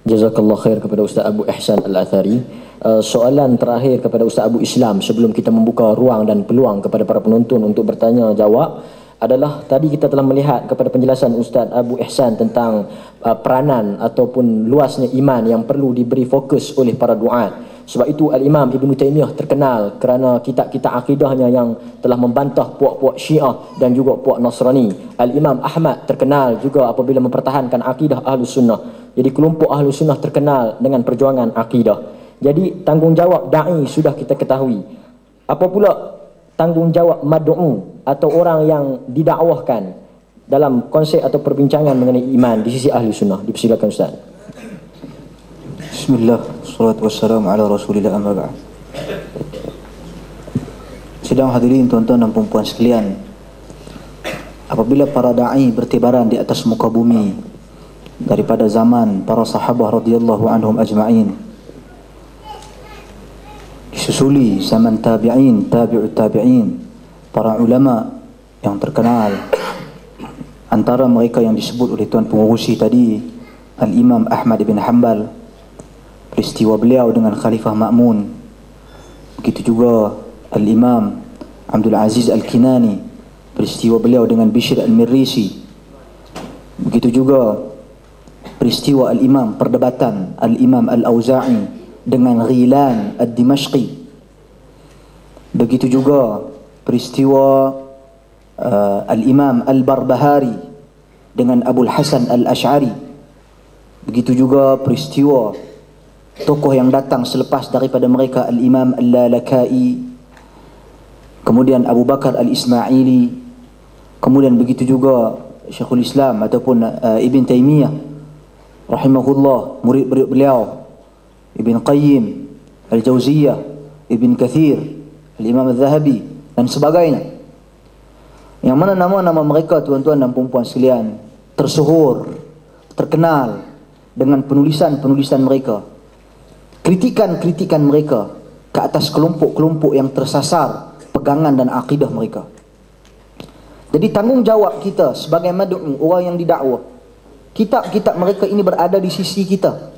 Jazakallah khair kepada Ustaz Abu Ihsan Al-Athari. Soalan terakhir kepada Ustaz Abu Islam sebelum kita membuka ruang dan peluang kepada para penonton untuk bertanya jawab adalah, tadi kita telah melihat kepada penjelasan Ustaz Abu Ihsan tentang peranan ataupun luasnya iman yang perlu diberi fokus oleh para duat. Sebab itu Al-Imam Ibn Taymiyah terkenal kerana kitab-kitab akidahnya yang telah membantah puak-puak Syiah dan juga puak Nasrani. Al-Imam Ahmad terkenal juga apabila mempertahankan akidah Ahlus Sunnah. Jadi kelompok Ahlus Sunnah terkenal dengan perjuangan akidah. Jadi tanggungjawab da'i sudah kita ketahui. Apa pula tanggungjawab mad'u atau orang yang didakwahkan dalam konsep atau perbincangan mengenai iman di sisi Ahlus Sunnah? Dipersilakan Ustaz. Bismillah, salatu wassalamu ala rasulillah, amma ba'd. Sidang hadirin tuan-tuan dan puan-puan sekalian, apabila para da'i bertebaran di atas muka bumi daripada zaman para sahabah radhiyallahu anhum ajma'in, disusuli zaman tabi'in, tabi'ut tabi'in, para ulama yang terkenal, antara mereka yang disebut oleh tuan pengurusi tadi, Al-Imam Ahmad bin Hanbal, peristiwa beliau dengan Khalifah Ma'mun. Begitu juga Al-Imam Abdul Aziz Al-Kinani, peristiwa beliau dengan Bishr Al-Mirrisi. Begitu juga peristiwa Al-Imam, perdebatan Al-Imam Al-Auza'i dengan Ghilan Ad-Dimashqi. Begitu juga peristiwa Al-Imam Al-Barbahari dengan Abul Hasan Al-Ash'ari. Begitu juga peristiwa tokoh yang datang selepas daripada mereka, Al-Imam Al-Lalaka'i, kemudian Abu Bakar Al-Ismaili, kemudian begitu juga Syekhul Islam ataupun Ibn Taymiyah rahimahullah, murid-murid beliau, Ibn Qayyim Al-Jauziyah, Ibn Kathir, Al-Imam Al-Zahabi dan sebagainya. Yang mana nama-nama mereka tuan-tuan dan puan-puan sekalian tersohor, terkenal dengan penulisan-penulisan mereka, kritikan-kritikan mereka ke atas kelompok-kelompok yang tersasar pegangan dan akidah mereka. Jadi tanggungjawab kita sebagai mad'u, orang yang didakwah, kitab-kitab mereka ini berada di sisi kita.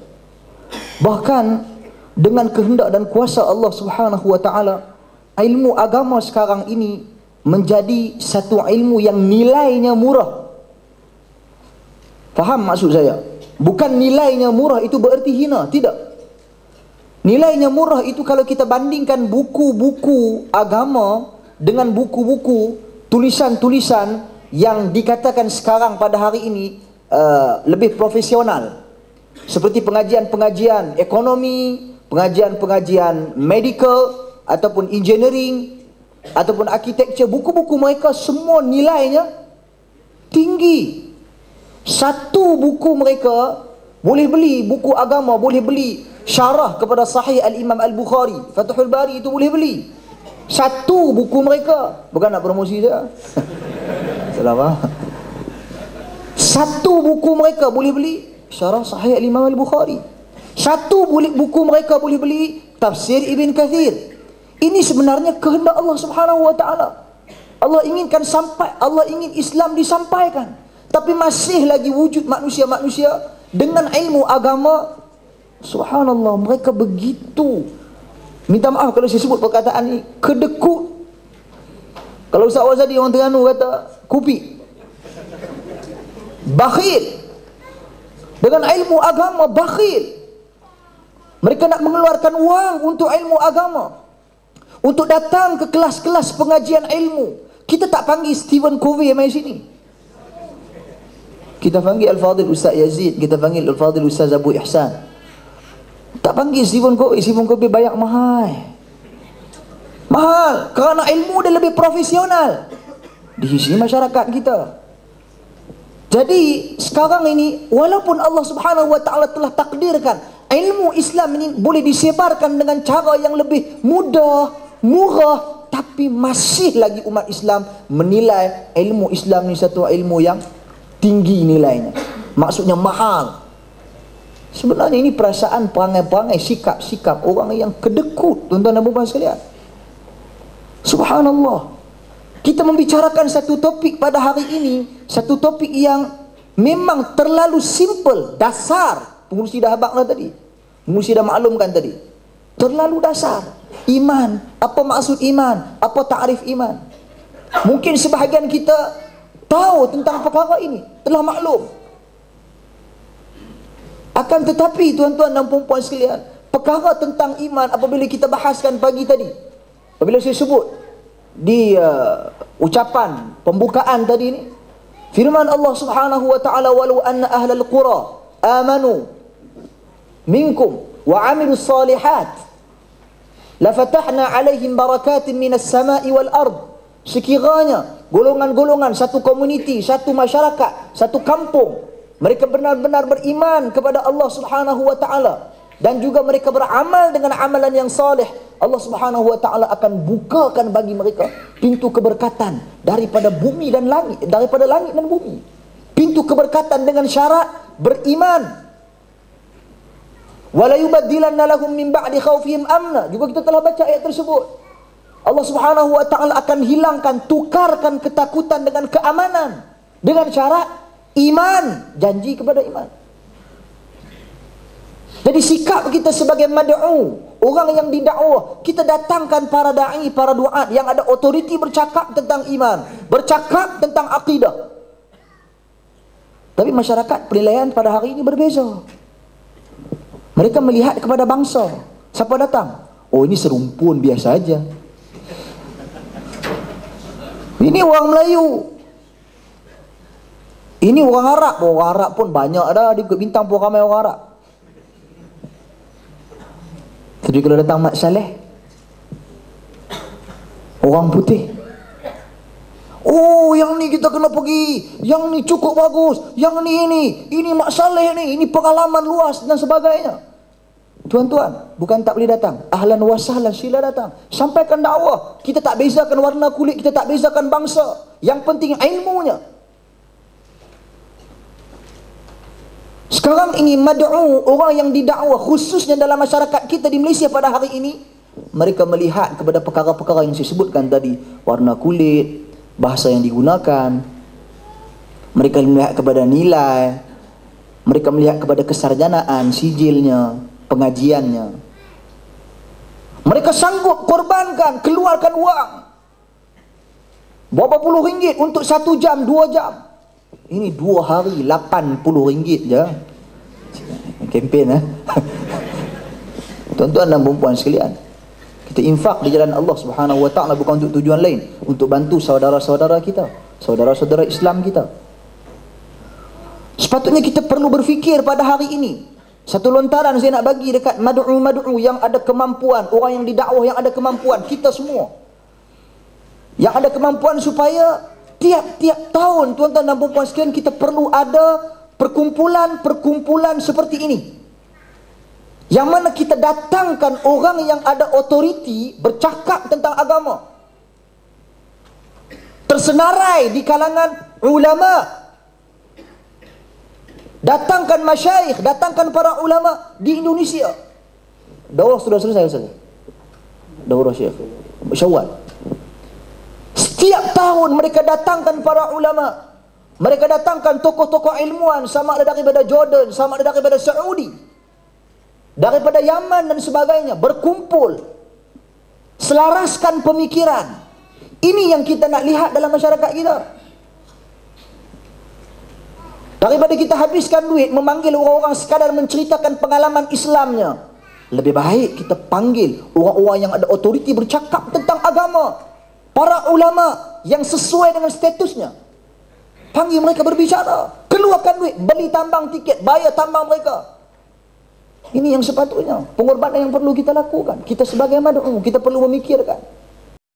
Bahkan dengan kehendak dan kuasa Allah Subhanahu wa taala, ilmu agama sekarang ini menjadi satu ilmu yang nilainya murah. Faham maksud saya? Bukan nilainya murah itu bererti hina, tidak. Nilainya murah itu kalau kita bandingkan buku-buku agama dengan buku-buku tulisan-tulisan yang dikatakan sekarang pada hari ini lebih profesional, seperti pengajian-pengajian ekonomi, pengajian-pengajian medical ataupun engineering ataupun architecture. Buku-buku mereka semua nilainya tinggi. Satu buku mereka boleh beli, buku agama boleh beli, syarah kepada Sahih Al-Imam Al-Bukhari, Fathul Bari itu boleh beli. Satu buku mereka, bukan nak promosi saya. Salah apa? Satu buku mereka boleh beli, syarah Sahih Al-Imam Al-Bukhari. Satu buku mereka boleh beli, tafsir Ibn Kathir. Ini sebenarnya kehendak Allah Subhanahu wa taala. Allah inginkan sampai, Allah ingin Islam disampaikan. Tapi masih lagi wujud manusia-manusia dengan ilmu agama, subhanallah, mereka begitu, minta maaf kalau saya sebut perkataan ini, kedekut. Kalau Ustaz Wazadi orang Terengganu kata kupi, bakhil dengan ilmu agama, bakhil. Mereka nak mengeluarkan wang untuk ilmu agama, untuk datang ke kelas-kelas pengajian ilmu. Kita tak panggil Stephen Covey main sini, kita panggil Al-Fadhil Ustaz Yazid, kita panggil Al-Fadhil Ustaz Abu Ihsan. Tak panggil Stephen Covey. Stephen Covey bayar mahal. Mahal kerana ilmu dia lebih profesional di sisi masyarakat kita. Jadi sekarang ini, walaupun Allah Subhanahu wa taala telah takdirkan ilmu Islam ini boleh disebarkan dengan cara yang lebih mudah, murah, tapi masih lagi umat Islam menilai ilmu Islam ini satu ilmu yang tinggi nilainya, maksudnya mahal. Sebenarnya ini perasaan, perangai-perangai, sikap-sikap orang yang kedekut, tuan-tuan dan puan-puan sekalian. Subhanallah. Kita membicarakan satu topik pada hari ini, satu topik yang memang terlalu simple, dasar pengurusi dah habaq lah tadi. Pengurusi dah maklumkan tadi. Terlalu dasar. Iman, apa maksud iman? Apa ta'rif iman? Mungkin sebahagian kita tahu tentang perkara ini, telah maklum. Akan tetapi tuan-tuan dan puan-puan sekalian, perkara tentang iman apabila kita bahaskan pagi tadi, apabila saya sebut di ucapan pembukaan tadi ni, firman Allah Subhanahu wa taala, walau anna ahlal qura amanu minkum wa amilus salihat lafatahna alaihim barakatin minas sama'i wal ard. Sekiranya golongan-golongan satu komuniti, satu masyarakat, satu kampung, mereka benar-benar beriman kepada Allah Subhanahu wa taala dan juga mereka beramal dengan amalan yang saleh, Allah Subhanahu wa taala akan bukakan bagi mereka pintu keberkatan daripada bumi dan langit, daripada langit dan bumi. Pintu keberkatan dengan syarat beriman. Wala yubaddilanna lahum min ba'di khaufihim amna. Juga kita telah baca ayat tersebut. Allah Subhanahu wa taala akan hilangkan, tukarkan ketakutan dengan keamanan dengan syarat iman, janji kepada iman. Jadi sikap kita sebagai mad'u, orang yang didakwah, kita datangkan para dai, para duat yang ada otoriti bercakap tentang iman, bercakap tentang akidah. Tapi masyarakat penilaian pada hari ini berbeza. Mereka melihat kepada bangsa. Siapa datang? Oh, ini serumpun biasa aja. Ini orang Melayu. Ini orang Arab. Orang Arab pun banyak dah. Di Bukit Bintang pun ramai orang Arab. Tapi kalau datang Mat Saleh, orang putih. Oh, yang ni kita kena pergi. Yang ni cukup bagus. Yang ni ini. Ini Mat Saleh ni. Ini pengalaman luas dan sebagainya. Tuan-tuan, bukan tak boleh datang. Ahlan wa sahlan, sila datang. Sampaikan dakwah. Kita tak bezakan warna kulit, kita tak bezakan bangsa. Yang penting ilmunya. Sekarang ini mad'u, orang yang didakwah, khususnya dalam masyarakat kita di Malaysia pada hari ini, mereka melihat kepada perkara-perkara yang saya sebutkan tadi. Warna kulit, bahasa yang digunakan. Mereka melihat kepada nilai. Mereka melihat kepada kesarjanaan, sijilnya, pengajiannya. Mereka sanggup korbankan, keluarkan wang berapa puluh ringgit untuk 1 jam, 2 jam. Ini 2 hari 80 ringgit je. Kempen Tuan-tuan dan perempuan sekalian, kita infak di jalan Allah Subhanahu wa taala bukan untuk tujuan lain, untuk bantu saudara-saudara kita, saudara-saudara Islam kita. Sepatutnya kita perlu berfikir pada hari ini. Satu lontaran saya nak bagi dekat mad'u yang ada kemampuan, orang yang didakwah yang ada kemampuan, kita semua yang ada kemampuan, supaya tiap-tiap tahun tuan-tuan dan puan-puan sekalian kita perlu ada perkumpulan-perkumpulan seperti ini, yang mana kita datangkan orang yang ada otoriti bercakap tentang agama, tersenarai di kalangan ulama. Datangkan masyayikh, datangkan para ulama di Indonesia. Daurah sudah selesai Ustaz. Daurah Syekh Syawal. Setiap tahun mereka datangkan para ulama. Mereka datangkan tokoh-tokoh ilmuwan, sama ada daripada Jordan, sama ada daripada Saudi, daripada Yaman dan sebagainya, berkumpul, selaraskan pemikiran. Ini yang kita nak lihat dalam masyarakat kita. Daripada kita habiskan duit memanggil orang-orang sekadar menceritakan pengalaman Islamnya, lebih baik kita panggil orang-orang yang ada otoriti bercakap tentang agama, para ulama yang sesuai dengan statusnya. Panggil mereka berbicara, keluarkan duit, beli tambang tiket, bayar tambang mereka. Ini yang sepatutnya, pengorbanan yang perlu kita lakukan. Kita sebagai mad'u, kita perlu memikirkan.